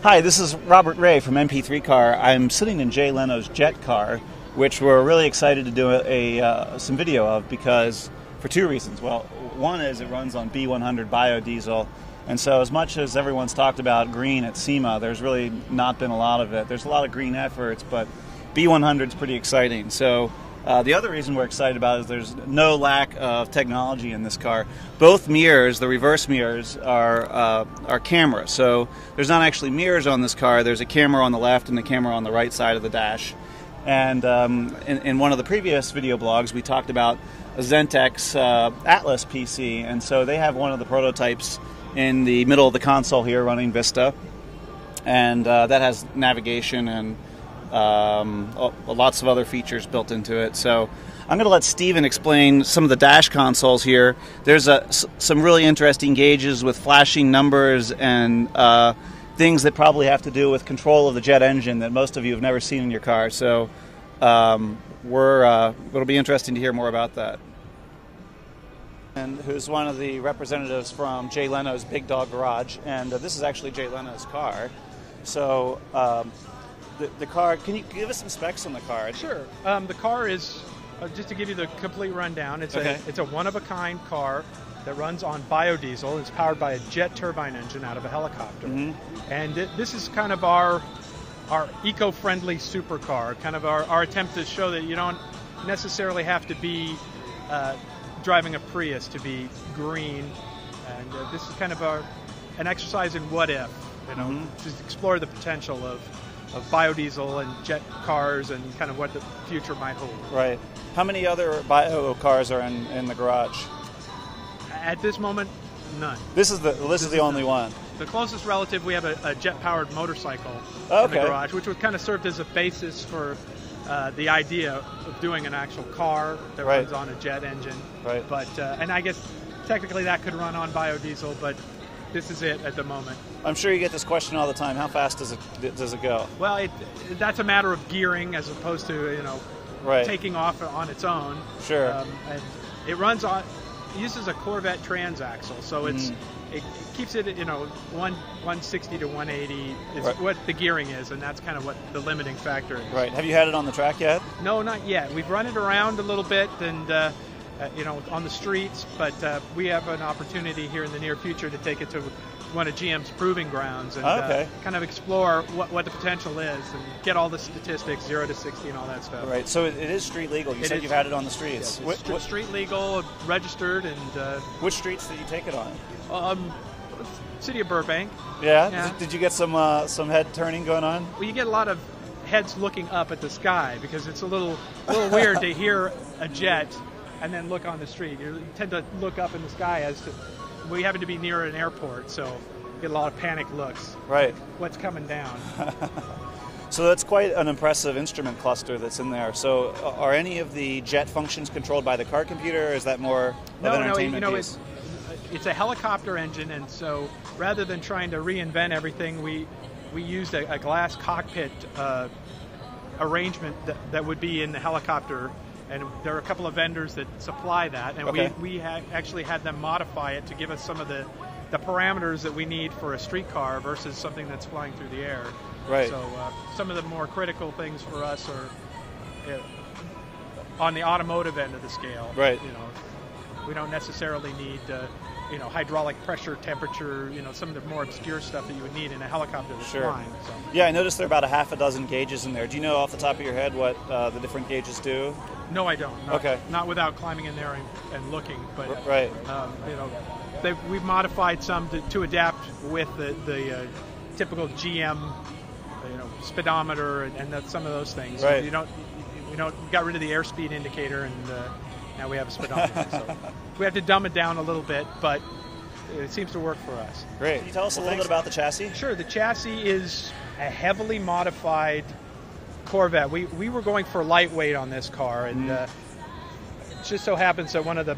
Hi, this is Robert Ray from MP3 Car. I'm sitting in Jay Leno's jet car, which we're really excited to do some video of because for two reasons. Well, one is it runs on B100 biodiesel, and so as much as everyone's talked about green at SEMA, there's really not been a lot of it. There's a lot of green efforts, but B100 is pretty exciting. So the other reason we're excited about it is there's no lack of technology in this car. Both mirrors, the reverse mirrors, are camera. So there's not actually mirrors on this car. There's a camera on the left and a camera on the right side of the dash. And in one of the previous video blogs, we talked about a Zentex Atlas PC. And so they have one of the prototypes in the middle of the console here running Vista. And that has navigation and lots of other features built into it. So I'm going to let Steven explain some of the dash consoles here. There's some really interesting gauges with flashing numbers and things that probably have to do with control of the jet engine that most of you have never seen in your car. So it'll be interesting to hear more about that. And who's one of the representatives from Jay Leno's Big Dog Garage, and this is actually Jay Leno's car. So the car, can you give us some specs on the car? Sure. The car is, just to give you the complete rundown, it's a one-of-a-kind car that runs on biodiesel. It's powered by a jet turbine engine out of a helicopter. Mm-hmm. And this is kind of our eco-friendly supercar, kind of our attempt to show that you don't necessarily have to be driving a Prius to be green. And this is kind of an exercise in what if, just explore the potential of biodiesel and jet cars and kind of what the future might hold. Right. How many other bio cars are in the garage? At this moment, none. This is the only one. The closest relative, we have a jet-powered motorcycle in the garage, which would kind of served as a basis for the idea of doing an actual car that runs on a jet engine. Right. But and I guess technically that could run on biodiesel, but this is it at the moment. I'm sure you get this question all the time. How fast does it go? Well, that's a matter of gearing as opposed to taking off on its own. Sure. And it uses a Corvette transaxle, so it keeps it 160 to 180 is what the gearing is, and that's kind of what the limiting factor is. Right. Have you had it on the track yet? No, not yet. We've run it around a little bit and on the streets, but we have an opportunity here in the near future to take it to one of GM's proving grounds and kind of explore what the potential is and get all the statistics, 0 to 60 and all that stuff. Right, so it is street legal. You said you've had it on the streets. Yeah, it's street legal, registered, and... which streets did you take it on? City of Burbank. Yeah? Did you get some head turning going on? Well, you get a lot of heads looking up at the sky because it's a little weird to hear a jet and then look on the street. You tend to look up in the sky we happen to be near an airport, so you get a lot of panic looks. Right. What's coming down? So that's quite an impressive instrument cluster that's in there. So are any of the jet functions controlled by the car computer, or is that more of an entertainment piece? It's a helicopter engine, and so rather than trying to reinvent everything, we used a glass cockpit arrangement that would be in the helicopter. And there are a couple of vendors that supply that, and we actually had them modify it to give us some of the parameters that we need for a street car versus something that's flying through the air. Right. So some of the more critical things for us are on the automotive end of the scale. Right. We don't necessarily need hydraulic pressure, temperature, some of the more obscure stuff that you would need in a helicopter that's flying. So. Yeah, I noticed there are about a half a dozen gauges in there. Do you know off the top of your head what the different gauges do? No, I don't. No, not without climbing in there and looking. But we've modified some to adapt with the typical GM, speedometer and some of those things. Right. We got rid of the airspeed indicator and now we have a speedometer. So we have to dumb it down a little bit, but it seems to work for us. Great. Can you tell us a little bit about the chassis? Sure. The chassis is a heavily modified Corvette. We were going for lightweight on this car, and it just so happens that one of the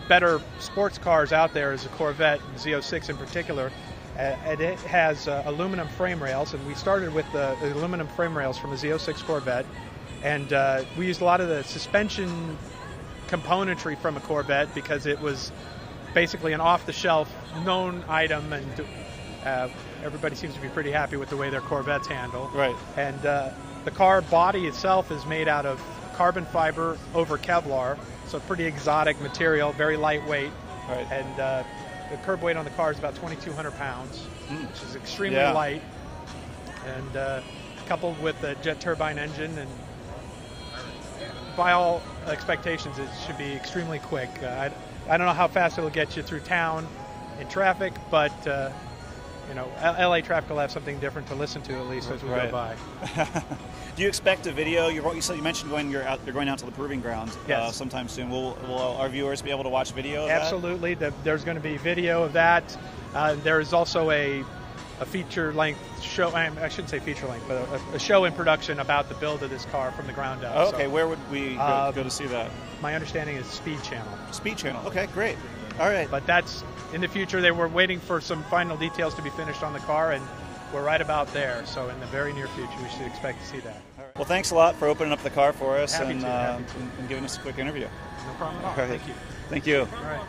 better sports cars out there is a Corvette Z06 in particular, and it has aluminum frame rails, and we started with the aluminum frame rails from a Z06 Corvette, and we used a lot of the suspension componentry from a Corvette because it was basically an off-the-shelf known item, and Everybody seems to be pretty happy with the way their Corvettes handle. Right. And the car body itself is made out of carbon fiber over Kevlar, so pretty exotic material, very lightweight. Right. And the curb weight on the car is about 2,200 pounds, which is extremely light. And coupled with the jet turbine engine, and by all expectations, it should be extremely quick. I don't know how fast it'll get you through town in traffic, but you know, LA traffic will have something different to listen to, at least as we go by. Do you expect a video? You mentioned you're going out to the proving ground sometime soon. Will our viewers be able to watch video of Absolutely. There's going to be video of that. There is also a feature-length show. I shouldn't say feature-length, but a show in production about the build of this car from the ground up. Oh, okay, so, where would we go to see that? My understanding is Speed Channel. Speed Channel. Okay, great. All right. But that's in the future. They were waiting for some final details to be finished on the car, and we're right about there. So in the very near future, we should expect to see that. All right. Well, thanks a lot for opening up the car for us Happy to. and giving us a quick interview. No problem at all. All right. Thank you. Thank you. All right.